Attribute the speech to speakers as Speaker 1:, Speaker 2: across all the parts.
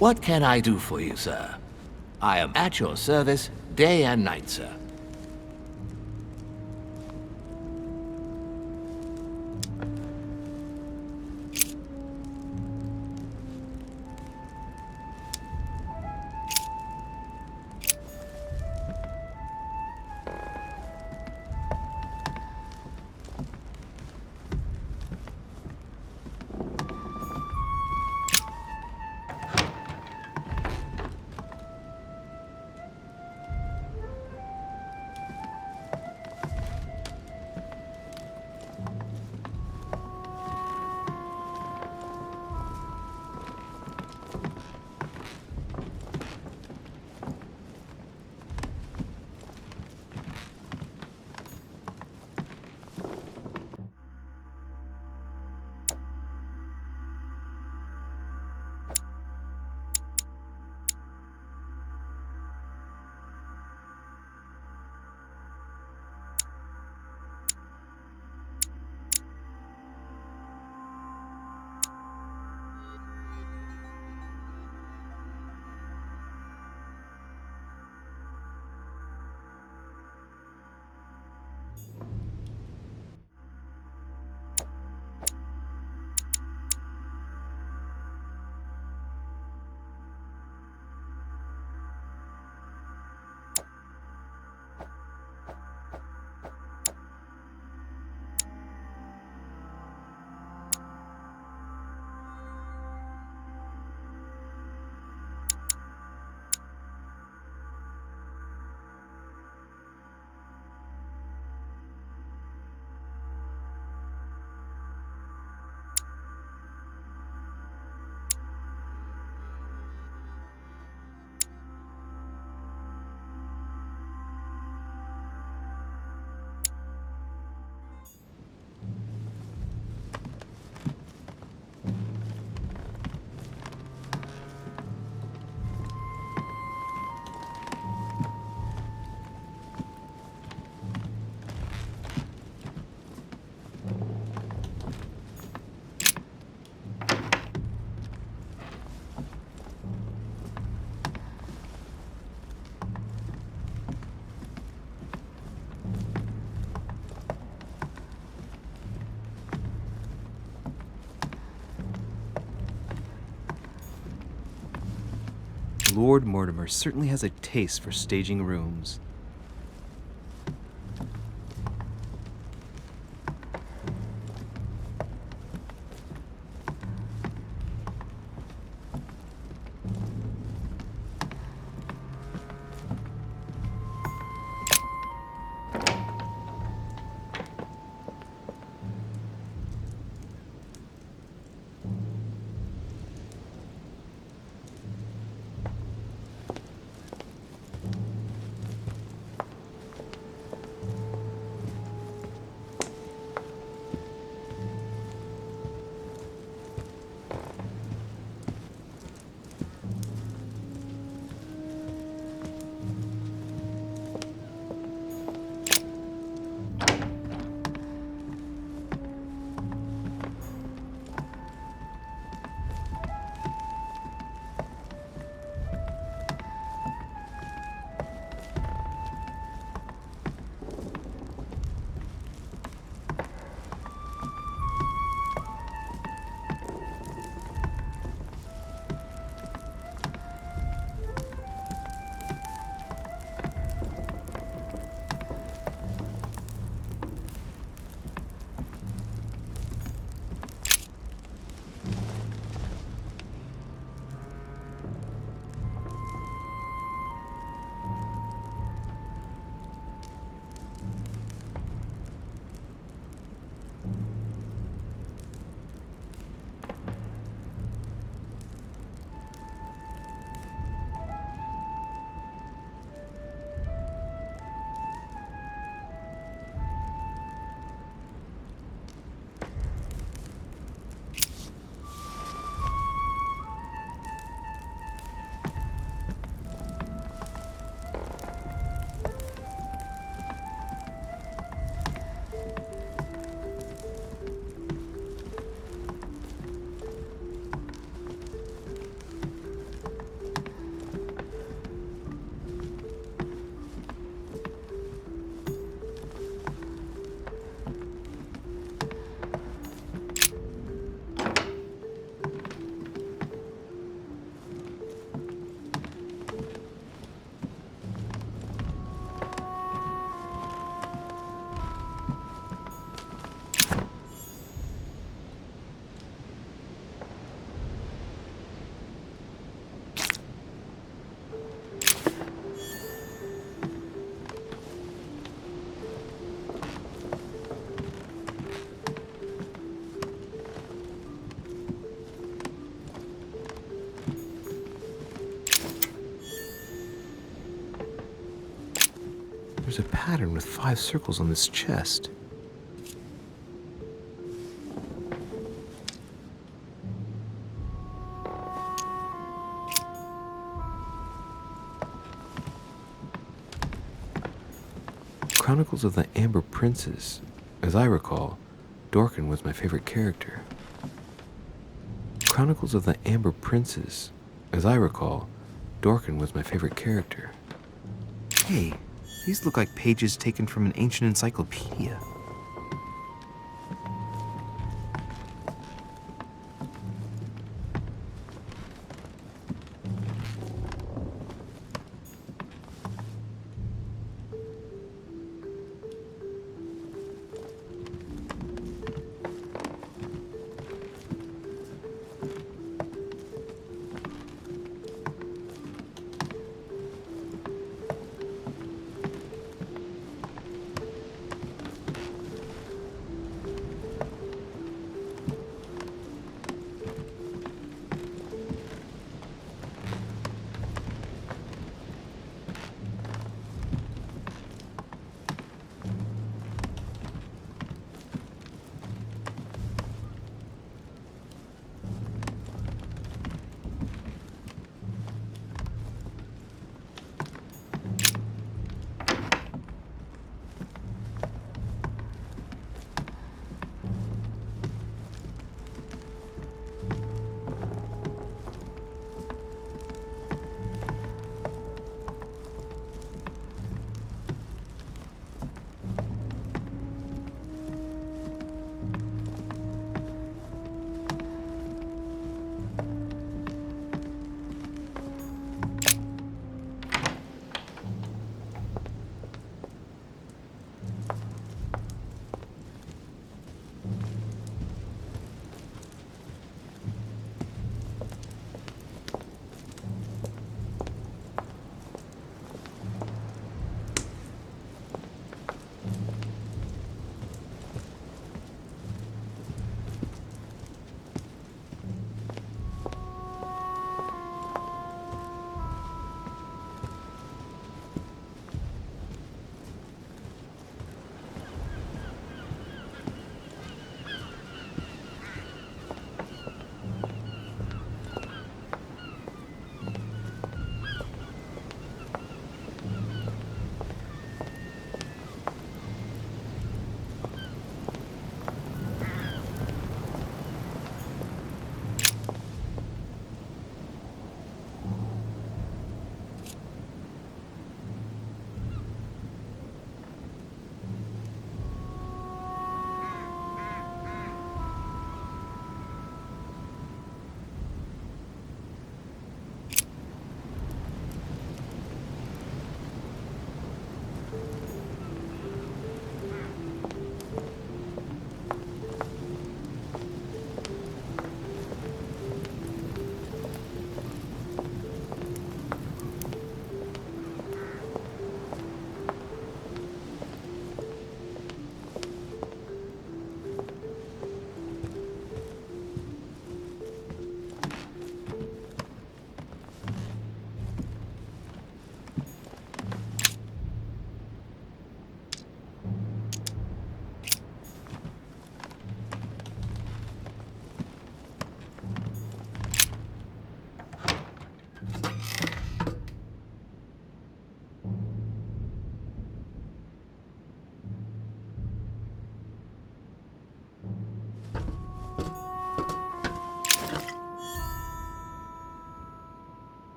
Speaker 1: What can I do for you, sir? I am at your service day and night, sir.
Speaker 2: Lord Mortimer certainly has a taste for staging rooms. There's a pattern with 5 circles on this chest. Chronicles of the Amber Princes. As I recall, Dorkin was my favorite character. Chronicles of the Amber Princes. As I recall, Dorkin was my favorite character. Hey, these look like pages taken from an ancient encyclopedia.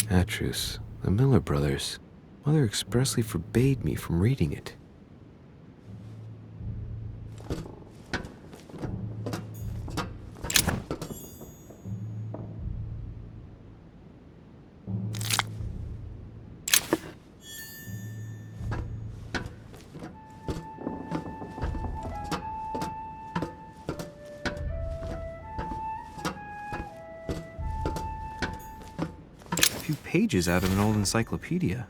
Speaker 2: Atrus, the Miller brothers. Mother expressly forbade me from reading it. A few pages out of an old encyclopedia.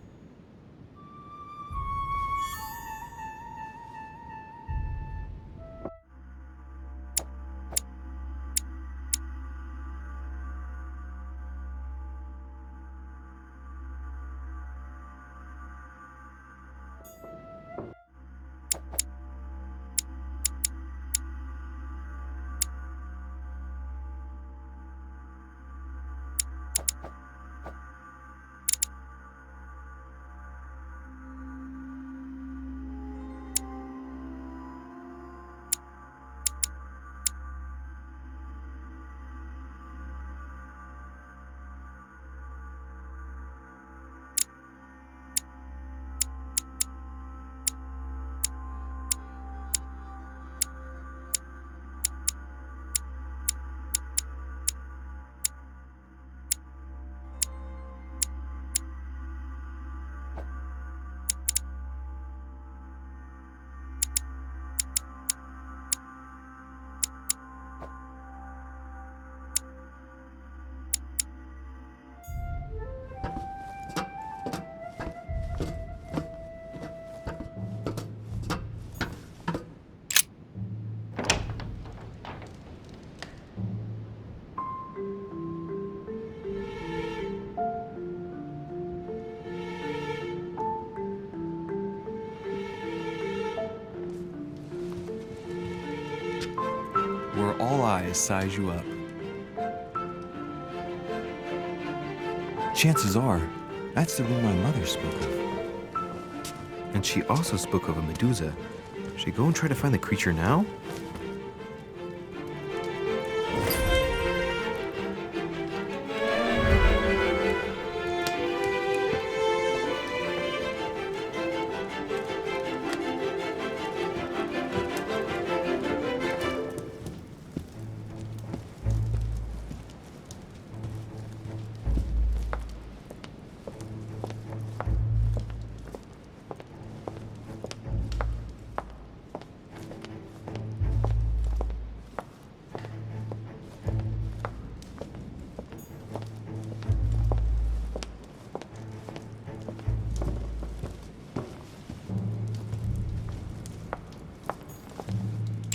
Speaker 2: where all eyes size you up. Chances are, that's the room my mother spoke of. And she also spoke of a Medusa. Should I go and try to find the creature now?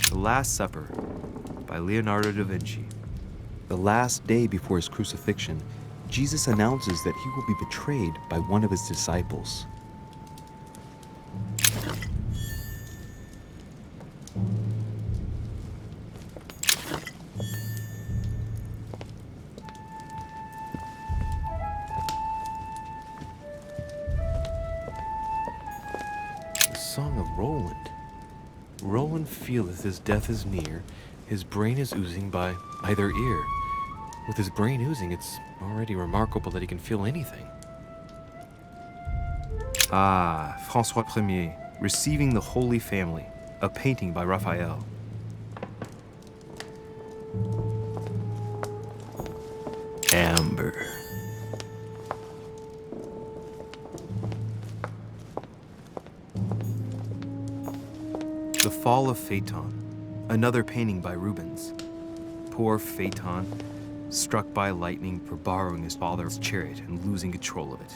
Speaker 2: The Last Supper by Leonardo da Vinci. The last day before his crucifixion, Jesus announces that he will be betrayed by one of his disciples. The Song of Roland. Roland feeleth his death is near, his brain is oozing by either ear. With his brain oozing, it's already remarkable that he can feel anything. Ah, François Ier, Receiving the Holy Family, a painting by Raphael. Amber. The Fall of Phaeton, another painting by Rubens. Poor Phaeton, struck by lightning for borrowing his father's chariot and losing control of it.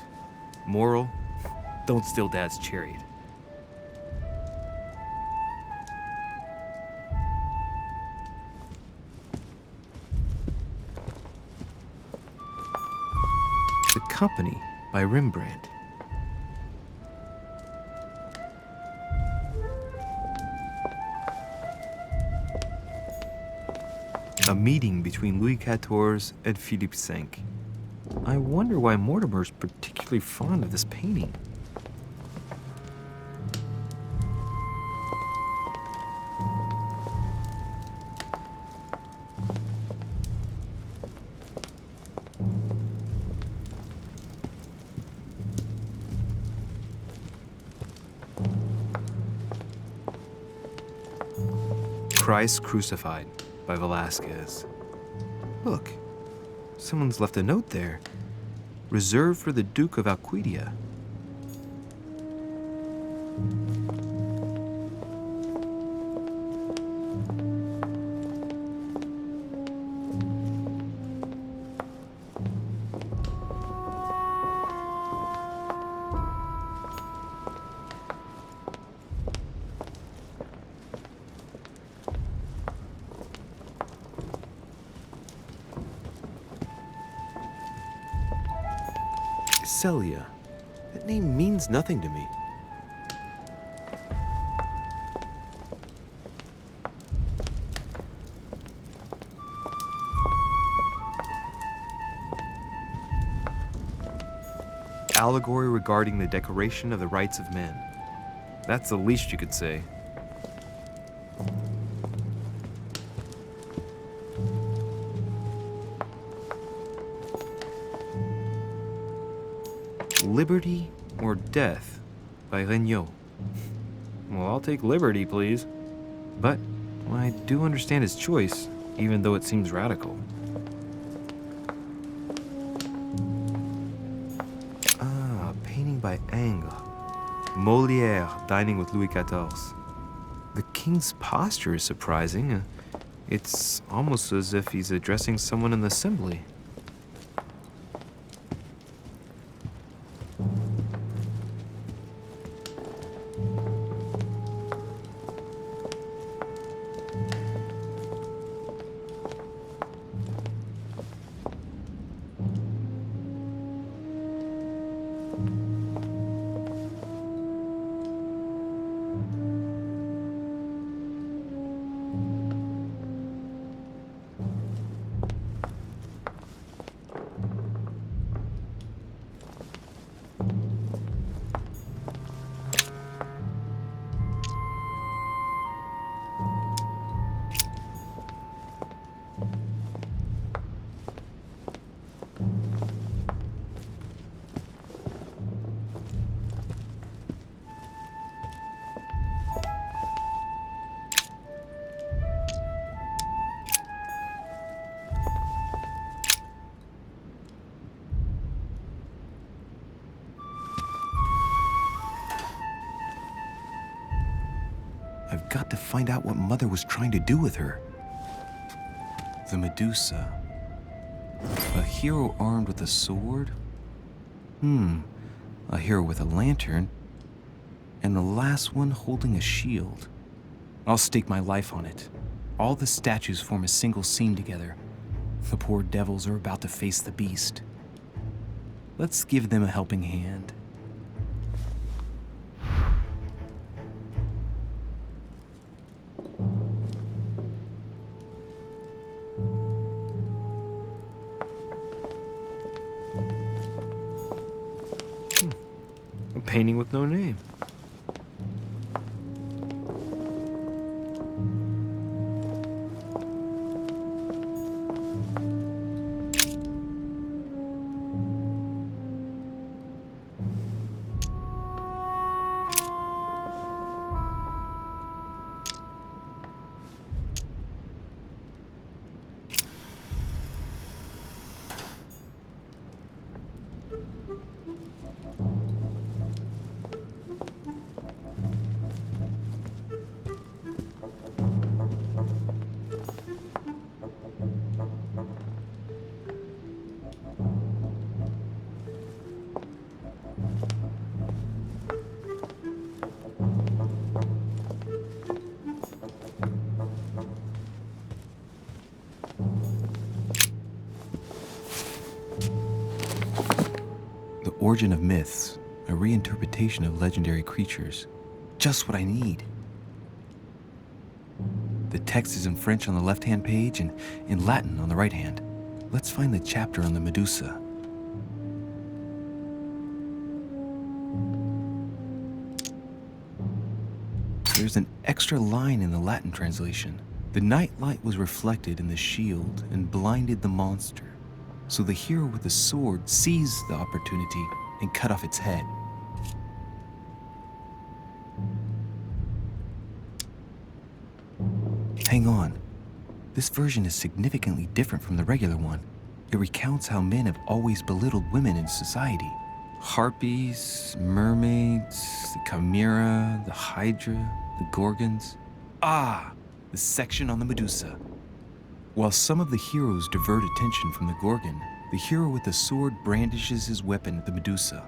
Speaker 2: Moral, don't steal Dad's chariot. The Company by Rembrandt. A meeting between Louis XIV and Philippe V. I wonder why Mortimer's particularly fond of this painting. Christ Crucified by Velázquez. Look, someone's left a note there. Reserved for the Duke of Alcudia. Celia. That name means nothing to me. Allegory regarding the decoration of the rights of men. That's the least you could say. Liberty or Death by Regnault. Well, I'll take liberty, please. But I do understand his choice, even though it seems radical. Ah, a painting by Ingres. Molière dining with Louis XIV. The king's posture is surprising. It's almost as if he's addressing someone in the assembly. to find out what Mother was trying to do with her. The Medusa. A hero armed with a sword? A hero with a lantern. And the last one holding a shield. I'll stake my life on it. All the statues form a single scene together. The poor devils are about to face the beast. Let's give them a helping hand. A painting with no name. The origin of myths, a reinterpretation of legendary creatures. Just what I need. The text is in French on the left-hand page and in Latin on the right hand. Let's find the chapter on the Medusa. There's an extra line in the Latin translation. The night light was reflected in the shield and blinded the monster. So the hero with the sword seized the opportunity and cut off its head. Hang on. This version is significantly different from the regular one. It recounts how men have always belittled women in society. Harpies, mermaids, the chimera, the hydra, the gorgons. The section on the Medusa. While some of the heroes divert attention from the Gorgon, the hero with the sword brandishes his weapon at the Medusa.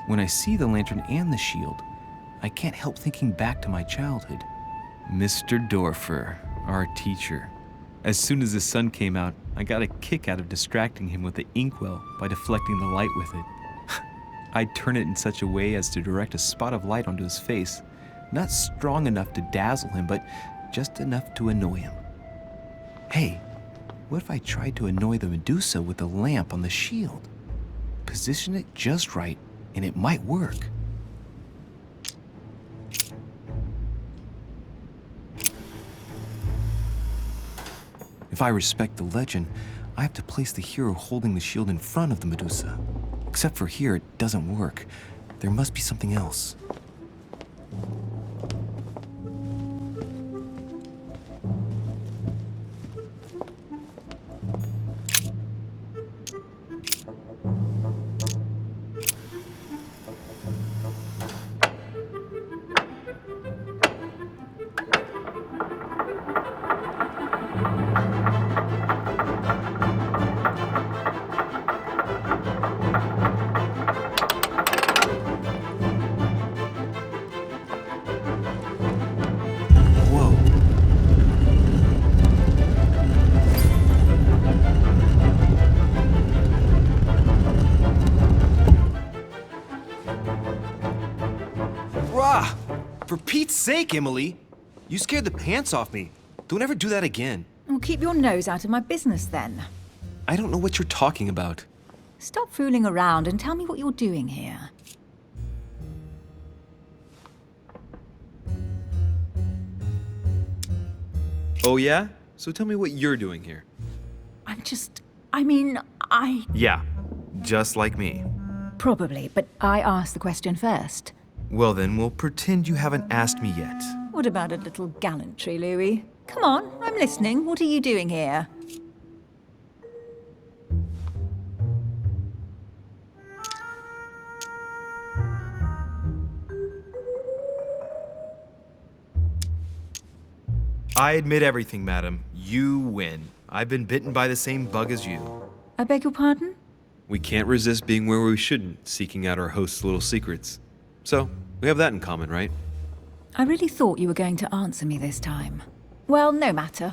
Speaker 2: When I see the lantern and the shield, I can't help thinking back to my childhood. Mr. Dorfer, our teacher. As soon as the sun came out, I got a kick out of distracting him with the inkwell by deflecting the light with it. I'd turn it in such a way as to direct a spot of light onto his face, not strong enough to dazzle him, but just enough to annoy him. Hey, what if I tried to annoy the Medusa with the lamp on the shield? Position it just right, and it might work. If I respect the legend, I have to place the hero holding the shield in front of the Medusa. Except for here, it doesn't work. There must be something else. For Pete's sake, Emily! You scared the pants off me. Don't ever do that again.
Speaker 3: Well, keep your nose out of my business then.
Speaker 2: I don't know what you're talking about.
Speaker 3: Stop fooling around and tell me what you're doing here.
Speaker 2: Oh yeah? So tell me what you're doing here.
Speaker 3: I
Speaker 2: Yeah, just like me.
Speaker 3: probably, but I asked the question first.
Speaker 2: Well then, we'll pretend you haven't asked me yet.
Speaker 3: What about a little gallantry, Louis? Come on, I'm listening. What are you doing here?
Speaker 2: I admit everything, madam. You win. I've been bitten by the same bug as you.
Speaker 3: I beg your pardon?
Speaker 2: We can't resist being where we shouldn't, seeking out our host's little secrets. So, we have that in common, right?
Speaker 3: I really thought you were going to answer me this time. Well, no matter.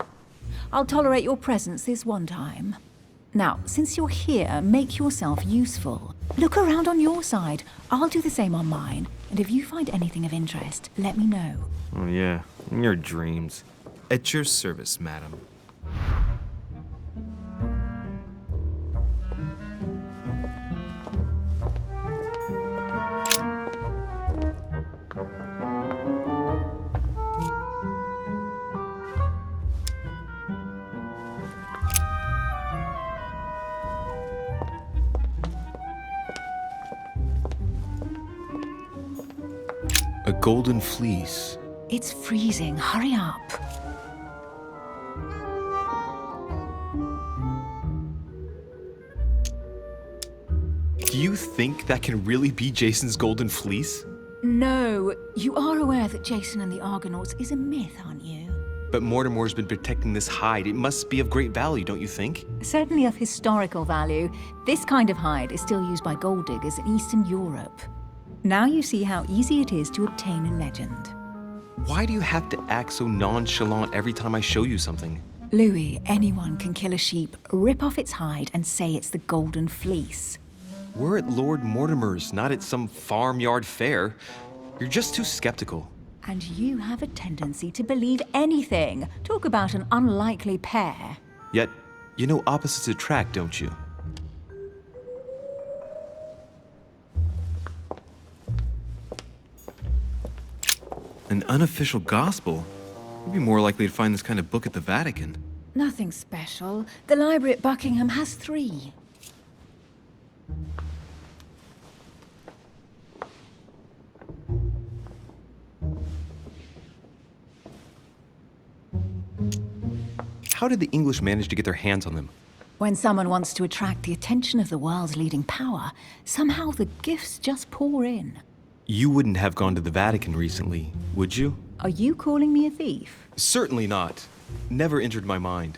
Speaker 3: I'll tolerate your presence this one time. Now, since you're here, make yourself useful. Look around on your side. I'll do the same on mine. And if you find anything of interest, let me know.
Speaker 2: Oh yeah, in your dreams. At your service, madam. A golden fleece.
Speaker 3: It's freezing. Hurry up.
Speaker 2: Do you think that can really be Jason's golden fleece?
Speaker 3: No, you are aware that Jason and the Argonauts is a myth, aren't you?
Speaker 2: But Mortimer's been protecting this hide. It must be of great value, don't you think?
Speaker 3: Certainly of historical value. This kind of hide is still used by gold diggers in Eastern Europe. Now you see how easy it is to obtain a legend.
Speaker 2: Why do you have to act so nonchalant every time I show you something?
Speaker 3: Louis, anyone can kill a sheep, rip off its hide, and say it's the Golden Fleece.
Speaker 2: We're at Lord Mortimer's, not at some farmyard fair. You're just too skeptical.
Speaker 3: And you have a tendency to believe anything. Talk about an unlikely pair.
Speaker 2: Yet, you know opposites attract, don't you? An unofficial gospel? You'd be more likely to find this kind of book at the Vatican.
Speaker 3: Nothing special. The library at Buckingham has 3.
Speaker 2: How did the English manage to get their hands on them?
Speaker 3: When someone wants to attract the attention of the world's leading power, somehow the gifts just pour in.
Speaker 2: You wouldn't have gone to the Vatican recently, would you?
Speaker 3: Are you calling me a thief?
Speaker 2: Certainly not. Never entered my mind.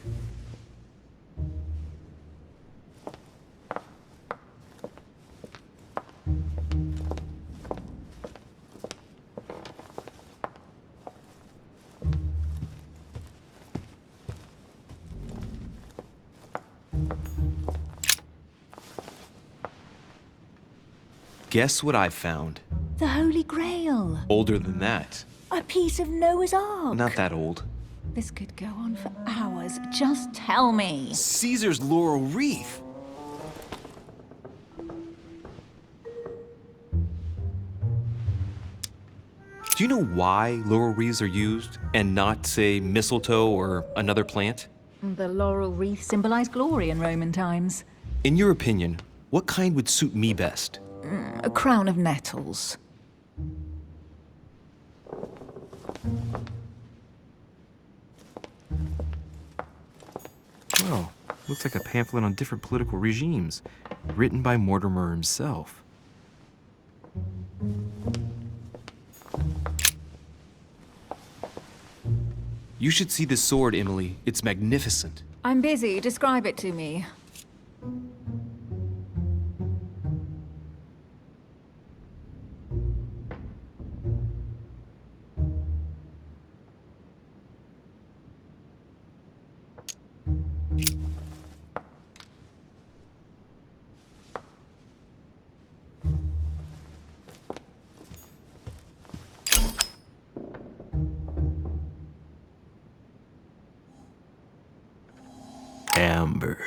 Speaker 2: Guess what I found?
Speaker 3: The Holy Grail.
Speaker 2: Older than that.
Speaker 3: A piece of Noah's Ark.
Speaker 2: Not that old.
Speaker 3: This could go on for hours. Just tell me.
Speaker 2: Caesar's laurel wreath. Do you know why laurel wreaths are used and not, say, mistletoe or another plant?
Speaker 3: The laurel wreath symbolized glory in Roman times.
Speaker 2: In your opinion, what kind would suit me best?
Speaker 3: A crown of nettles.
Speaker 2: Well, looks like a pamphlet on different political regimes, written by Mortimer himself. You should see this sword, Emily. It's magnificent.
Speaker 3: I'm busy. Describe it to me.
Speaker 2: clever.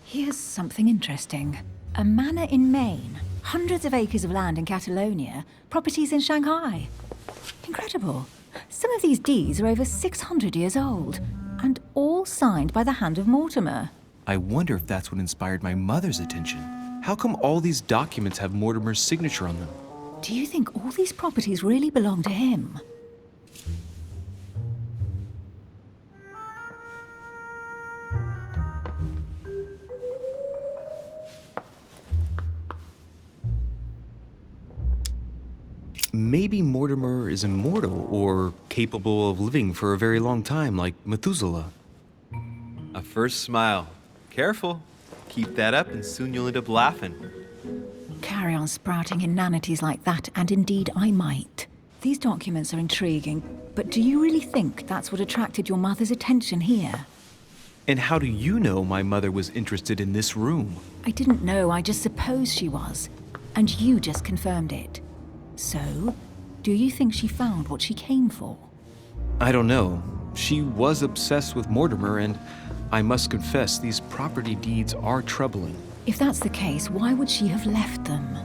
Speaker 3: Here's something interesting. A manor in Maine, hundreds of acres of land in Catalonia, properties in Shanghai. Incredible. Some of these deeds are over 600 years old, and all signed by the hand of Mortimer.
Speaker 2: I wonder if that's what inspired my mother's attention. How come all these documents have Mortimer's signature on them?
Speaker 3: Do you think all these properties really belong to him?
Speaker 2: Maybe Mortimer is immortal or capable of living for a very long time, like Methuselah.
Speaker 4: A first smile. Careful. Keep that up and soon you'll end up laughing.
Speaker 3: Carry on sprouting inanities like that, and indeed I might. These documents are intriguing, but do you really think that's what attracted your mother's attention here?
Speaker 2: And how do you know my mother was interested in this room?
Speaker 3: I didn't know, I just supposed she was. And you just confirmed it. So, do you think she found what she came for?
Speaker 2: I don't know. She was obsessed with Mortimer, and I must confess these property deeds are troubling.
Speaker 3: If that's the case, why would she have left them?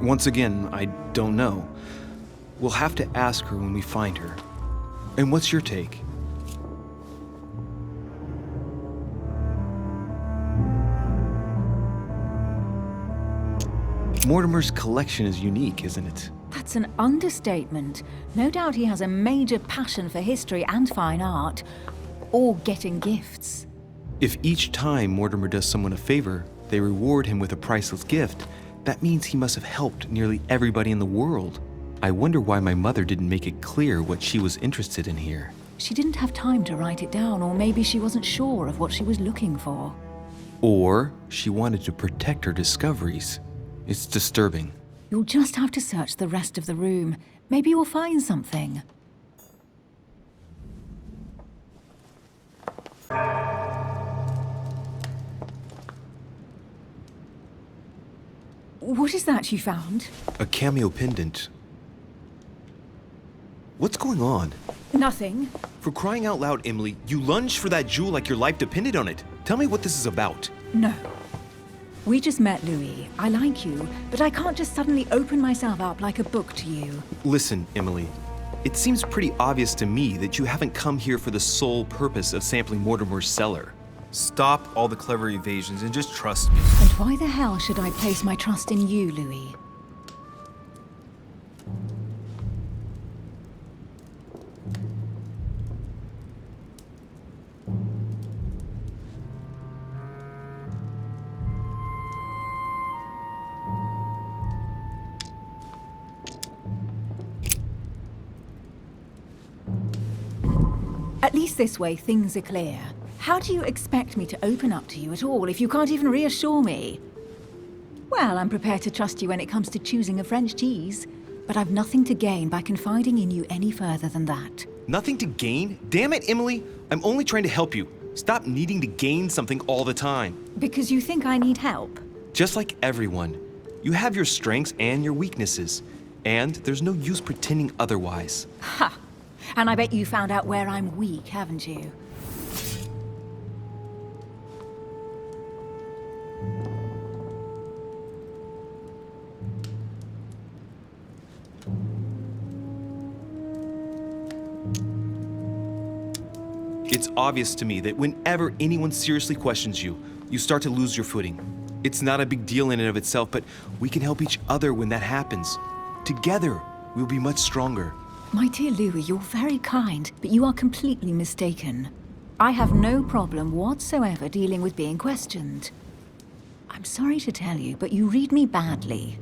Speaker 2: Once again, I don't know. We'll have to ask her when we find her. And what's your take? Mortimer's collection is unique, isn't it?
Speaker 3: That's an understatement. No doubt he has a major passion for history and fine art, or getting gifts.
Speaker 2: If each time Mortimer does someone a favor, they reward him with a priceless gift, that means he must have helped nearly everybody in the world. I wonder why my mother didn't make it clear what she was interested in here.
Speaker 3: She didn't have time to write it down, or maybe she wasn't sure of what she was looking for.
Speaker 2: Or she wanted to protect her discoveries. It's disturbing.
Speaker 3: You'll just have to search the rest of the room. Maybe you'll find something. What is that you found?
Speaker 2: A cameo pendant. What's going on?
Speaker 3: Nothing.
Speaker 2: For crying out loud, Emily, you lunged for that jewel like your life depended on it. Tell me what this is about.
Speaker 3: No. We just met, Louis. I like you, but I can't just suddenly open myself up like a book to you.
Speaker 2: Listen, Emily. It seems pretty obvious to me that you haven't come here for the sole purpose of sampling Mortimer's cellar. Stop all the clever evasions and just trust me.
Speaker 3: And why the hell should I place my trust in you, Louis? At least this way, things are clear. How do you expect me to open up to you at all if you can't even reassure me? Well, I'm prepared to trust you when it comes to choosing a French cheese, but I've nothing to gain by confiding in you any further than that.
Speaker 2: Nothing to gain? Damn it, Emily! I'm only trying to help you. Stop needing to gain something all the time.
Speaker 3: Because you think I need help?
Speaker 2: Just like everyone. You have your strengths and your weaknesses, and there's no use pretending otherwise.
Speaker 3: Ha! And I bet you found out where I'm weak, haven't you?
Speaker 2: It's obvious to me that whenever anyone seriously questions you, you start to lose your footing. It's not a big deal in and of itself, but we can help each other when that happens. Together, we'll be much stronger.
Speaker 3: My dear Louis, you're very kind, but you are completely mistaken. I have no problem whatsoever dealing with being questioned. I'm sorry to tell you, but you read me badly.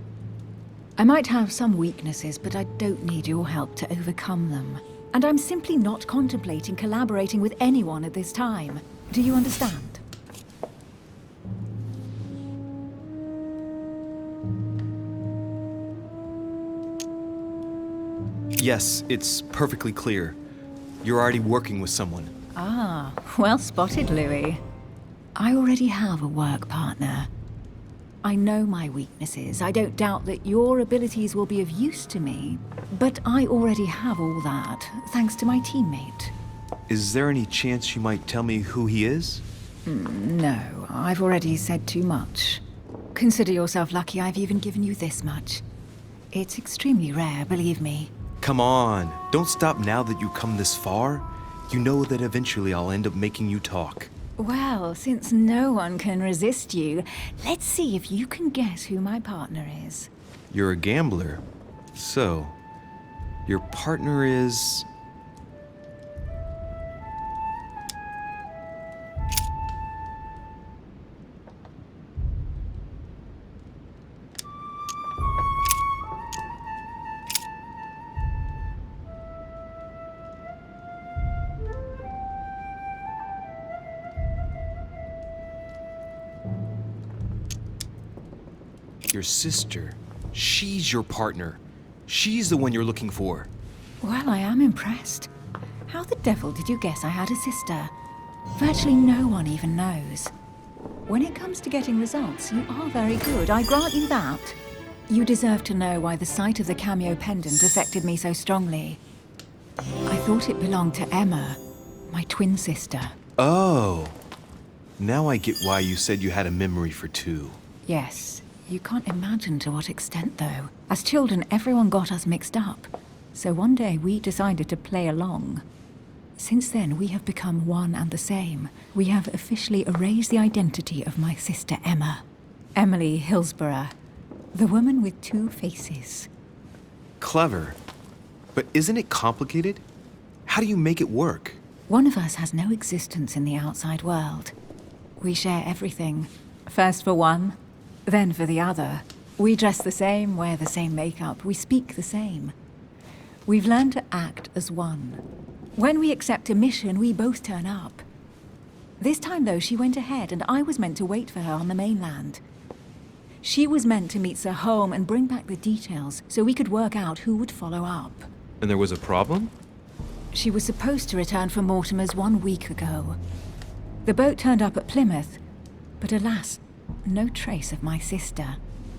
Speaker 3: I might have some weaknesses, but I don't need your help to overcome them. And I'm simply not contemplating collaborating with anyone at this time. Do you understand?
Speaker 2: Yes, it's perfectly clear. You're already working with someone.
Speaker 3: Ah, well spotted, Louis. I already have a work partner. I know my weaknesses. I don't doubt that your abilities will be of use to me. But I already have all that, thanks to my teammate.
Speaker 2: Is there any chance you might tell me who he is?
Speaker 3: No, I've already said too much. Consider yourself lucky I've even given you this much. It's extremely rare, believe me.
Speaker 2: Come on, don't stop now that you've come this far. You know that eventually I'll end up making you talk.
Speaker 3: Well, since no one can resist you, let's see if you can guess who my partner is.
Speaker 2: You're a gambler. So, your partner is... your sister. She's your partner. She's the one you're looking for.
Speaker 3: Well, I am impressed. How the devil did you guess I had a sister? Virtually no one even knows. When it comes to getting results, you are very good, I grant you that. You deserve to know why the sight of the cameo pendant affected me so strongly. I thought it belonged to Emma, my twin sister.
Speaker 2: Oh. Now I get why you said you had a memory for two.
Speaker 3: Yes, you can't imagine to what extent, though. As children, everyone got us mixed up. So one day we decided to play along. Since then, we have become one and the same. We have officially erased the identity of my sister Emma. Emily Hillsborough, the woman with two faces.
Speaker 2: Clever. But isn't it complicated? How do you make it work?
Speaker 3: One of us has no existence in the outside world. We share everything. First for one, then for the other. We dress the same, wear the same makeup, we speak the same. We've learned to act as one. When we accept a mission, we both turn up. This time, though, she went ahead, and I was meant to wait for her on the mainland. She was meant to meet Sir Home and bring back the details so we could work out who would follow up.
Speaker 4: And there was a problem?
Speaker 3: She was supposed to return from Mortimer's 1 week ago. The boat turned up at Plymouth, but alas, no trace of my sister.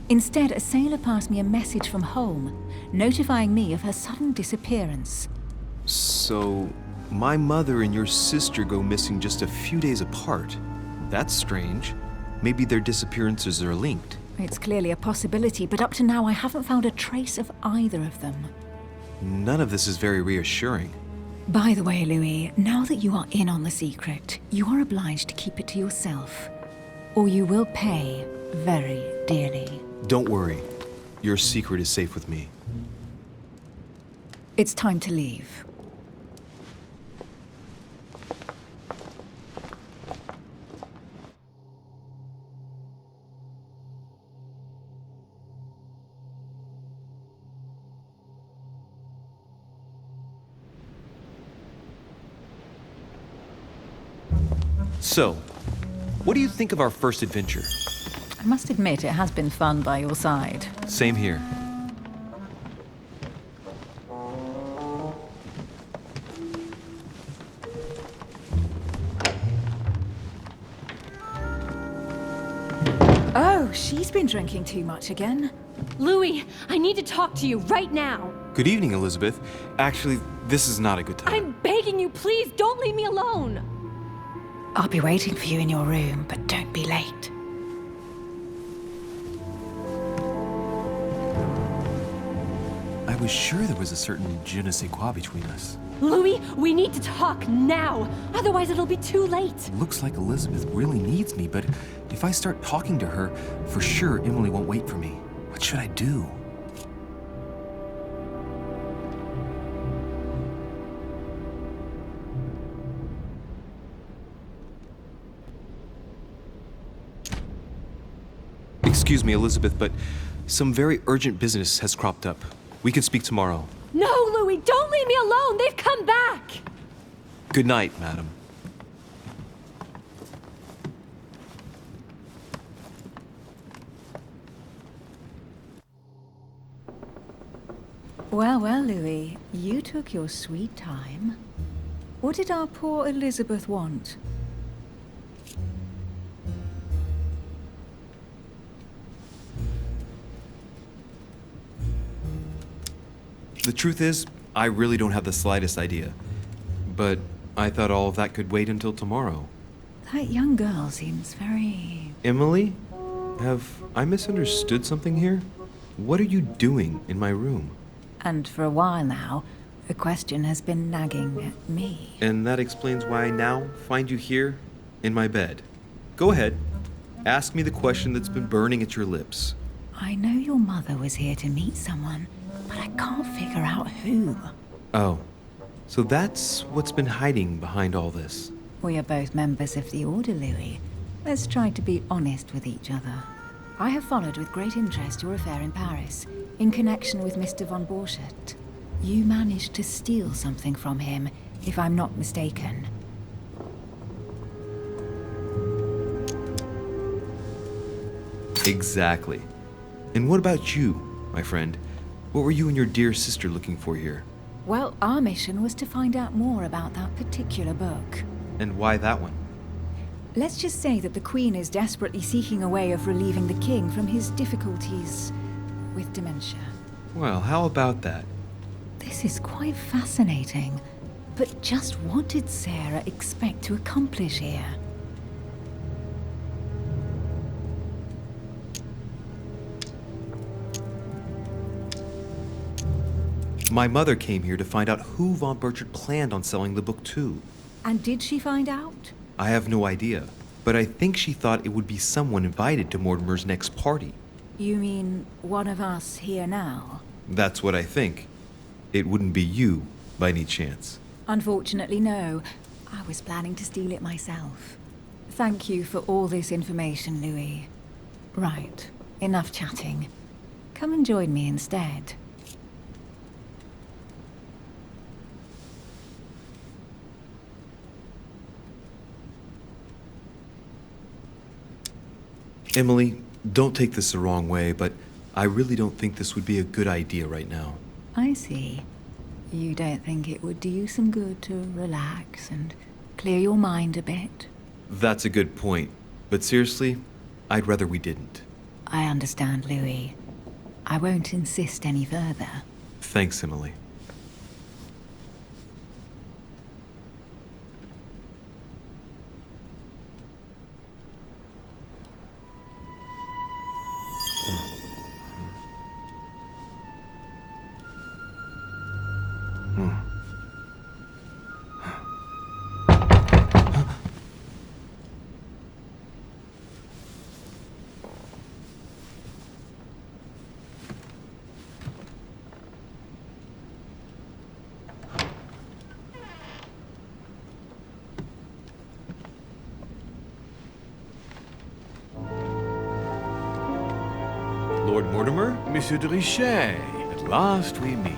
Speaker 3: Instead, a sailor passed me a message from home, notifying me of her sudden disappearance.
Speaker 2: So, my mother and your sister go missing just a few days apart. That's strange. Maybe their disappearances are linked.
Speaker 3: It's clearly a possibility, but up to now I haven't found a trace of either of them.
Speaker 2: None of this is very reassuring.
Speaker 3: By the way, Louis, now that you are in on the secret, you are obliged to keep it to yourself, or you will pay very dearly.
Speaker 2: Don't worry. Your secret is safe with me.
Speaker 3: It's time to leave.
Speaker 2: So, what do you think of our first adventure?
Speaker 3: I must admit, it has been fun by your side.
Speaker 2: Same here.
Speaker 3: Oh, she's been drinking too much again.
Speaker 5: Louis, I need to talk to you right now.
Speaker 2: Good evening, Elizabeth. Actually, this is not a good time.
Speaker 5: I'm begging you, please don't leave me alone.
Speaker 3: I'll be waiting for you in your room, but don't be late.
Speaker 2: I was sure there was a certain je ne sais quoi between us.
Speaker 5: Louis, we need to talk now. Otherwise, it'll be too late.
Speaker 2: Looks like Elizabeth really needs me, but if I start talking to her, for sure Emily won't wait for me. What should I do? Excuse me, Elizabeth, but some very urgent business has cropped up. We can speak tomorrow.
Speaker 5: No, Louis, don't leave me alone. They've come back.
Speaker 2: Good night, madam.
Speaker 3: Well, well, Louis, you took your sweet time. What did our poor Elizabeth want?
Speaker 2: The truth is, I really don't have the slightest idea. But I thought all of that could wait until tomorrow.
Speaker 3: That young girl seems very...
Speaker 2: Emily? Have I misunderstood something here? What are you doing in my room?
Speaker 3: And for a while now, the question has been nagging at me.
Speaker 2: And that explains why I now find you here, in my bed. Go ahead. Ask me the question that's been burning at your lips.
Speaker 3: I know your mother was here to meet someone, but I can't figure out who.
Speaker 2: Oh, so that's what's been hiding behind all this.
Speaker 3: We are both members of the Order, Louis. Let's try to be honest with each other. I have followed with great interest your affair in Paris, in connection with Mr. von Borchardt. You managed to steal something from him, if I'm not mistaken.
Speaker 2: Exactly. And what about you, my friend? What were you and your dear sister looking for here?
Speaker 3: Well, our mission was to find out more about that particular book.
Speaker 2: And why that one?
Speaker 3: Let's just say that the Queen is desperately seeking a way of relieving the King from his difficulties with dementia.
Speaker 2: Well, how about that?
Speaker 3: This is quite fascinating. But just what did Sarah expect to accomplish here?
Speaker 2: My mother came here to find out who von Burchard planned on selling the book to.
Speaker 3: And did she find out?
Speaker 2: I have no idea, but I think she thought it would be someone invited to Mortimer's next party.
Speaker 3: You mean one of us here now?
Speaker 2: That's what I think. It wouldn't be you, by any chance.
Speaker 3: Unfortunately, no. I was planning to steal it myself. Thank you for all this information, Louis. Right, enough chatting. Come and join me instead.
Speaker 2: Emily, don't take this the wrong way, but I really don't think this would be a good idea right now.
Speaker 3: I see. You don't think it would do you some good to relax and clear your mind a bit?
Speaker 2: That's a good point, but seriously, I'd rather we didn't.
Speaker 3: I understand, Louis. I won't insist any further.
Speaker 2: Thanks, Emily.
Speaker 6: Lord Mortimer? Monsieur de Richet, at last we meet.